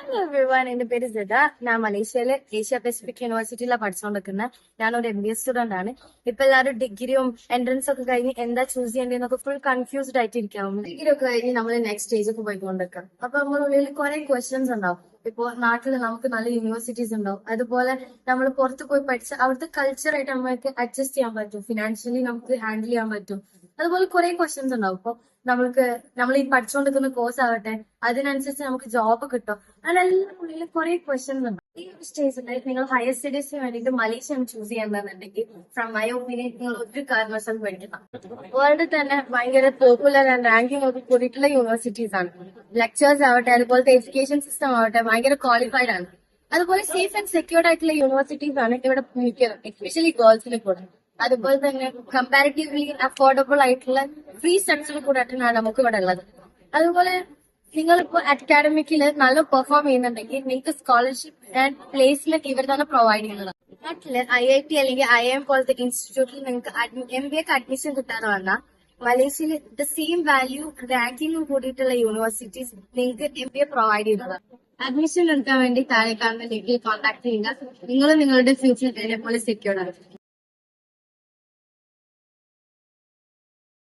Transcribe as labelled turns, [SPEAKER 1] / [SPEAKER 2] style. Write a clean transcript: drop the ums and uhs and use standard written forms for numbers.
[SPEAKER 1] Hello everyone, എന്റെ പേര് സിത. ഞാൻ മലേഷ്യയിലെ ഏഷ്യ പസഫിക് യൂണിവേഴ്സിറ്റിയിലാണ് പഠിച്ചുകൊണ്ടിരിക്കുന്നത്. ഞാനൊരു MBA സ്റ്റുഡന്റ് ആണ്. ഇപ്പൊ എല്ലാവരും ഡിഗ്രിയും എൻട്രൻസ് ഒക്കെ കഴിഞ്ഞ് എന്താ ചൂസ് ചെയ്യേണ്ടതെന്നൊക്കെ ഫുൾ കൺഫ്യൂസ്ഡ് ആയിട്ടിരിക്കാവും. ഡിഗ്രി ഒക്കെ കഴിഞ്ഞ് നമ്മൾ നെക്സ്റ്റ് സ്റ്റേജൊക്കെ പോയിക്കൊണ്ടിരിക്കാം. അപ്പൊ നമ്മുടെ ഉള്ളിൽ കുറെ ക്വസ്റ്റ്യൻസ് ഉണ്ടാവും. ഇപ്പോ നാട്ടിൽ നമുക്ക് നല്ല യൂണിവേഴ്സിറ്റീസ് ഉണ്ടാവും. അതുപോലെ നമ്മൾ പുറത്ത് പോയി പഠിച്ച അവിടുത്തെ കൾച്ചറായിട്ട് നമുക്ക് അഡ്ജസ്റ്റ് ചെയ്യാൻ പറ്റും, ഫിനാൻഷ്യലി നമുക്ക് ഹാൻഡിൽ ചെയ്യാൻ പറ്റും. അതുപോലെ കുറെ ക്വസ്റ്റ്യൻസ് ഉണ്ടാവും. ഇപ്പൊ നമ്മൾ ഈ പഠിച്ചുകൊണ്ടിരിക്കുന്ന കോഴ്സ് ആവട്ടെ, അതിനനുസരിച്ച് നമുക്ക് ജോബ് കിട്ടും. അതിനെല്ലാം ഉള്ളിൽ കുറെ ക്വസ്റ്റ്യൻസ് ഉണ്ട്. ഈ ഒരു സ്റ്റേജിൽ നിങ്ങൾ ഹയർ സ്റ്റഡീസിന് വേണ്ടിയിട്ട് മലേഷ്യ ചൂസ് ചെയ്യേണ്ടതെന്നുണ്ടെങ്കിൽ ഫ്രം മൈ ഒപ്പീനിയൻ നിങ്ങൾ ഒരു കാരണവശാലും പഠിക്കണം. വേൾഡിൽ തന്നെ ഭയങ്കര പോപ്പുലർ ആൻഡ് റാങ്കിങ് ഒക്കെ കൂടിയിട്ടുള്ള യൂണിവേഴ്സിറ്റീസ് ആണ്. ലെക്ചേഴ്സ് ആവട്ടെ, അതുപോലത്തെ എഡ്യൂക്കേഷൻ സിസ്റ്റം ആവട്ടെ ഭയങ്കര ക്വാളിഫൈഡ് ആണ്. അതുപോലെ സേഫ് ആൻഡ് സെക്യൂർഡ് ആയിട്ടുള്ള യൂണിവേഴ്സിറ്റീസ് ആണ് ഇവിടെ മിക്കതും, എസ്പെഷ്യലി ഗേൾസിന് കൂടെ. അതുപോലെ തന്നെ കമ്പാരിറ്റീവ്ലി അഫോർഡബിൾ ആയിട്ടുള്ള ഫ്രീ സ്റ്റഡീസിന് കൂടെ ആണ് നമുക്ക് ഇവിടെ ഉള്ളത്. അതുപോലെ നിങ്ങളിപ്പോ അക്കാഡമിക്കില് നല്ല പെർഫോം ചെയ്യുന്നുണ്ടെങ്കിൽ നിങ്ങൾക്ക് സ്കോളർഷിപ്പ് ആൻഡ് പ്ലേസ്മെന്റ് ഇവർ തന്നെ പ്രൊവൈഡ് ചെയ്യുന്നതാണ്. നാട്ടില് IIT അല്ലെങ്കിൽ IIM പോലത്തെ ഇൻസ്റ്റിറ്റ്യൂട്ടിൽ നിങ്ങൾക്ക് MBA അഡ്മിഷൻ കിട്ടാതെ വന്നാൽ മലേഷ്യയിൽ ദ സെയിം വാല്യൂ റാങ്കിങ്ങും കൂടിയിട്ടുള്ള യൂണിവേഴ്സിറ്റീസ് നിങ്ങൾക്ക് MBA പ്രൊവൈഡ് ചെയ്യുന്നതാണ്. അഡ്മിഷൻ എടുക്കാൻ വേണ്ടി താഴെ കാണുന്ന ലിങ്കിൽ കോൺടാക്ട് ചെയ്യുക. നിങ്ങളും നിങ്ങളുടെ ഫ്യൂച്ചർ ഇതേപോലെ സെക്യൂർഡ് ആണ്.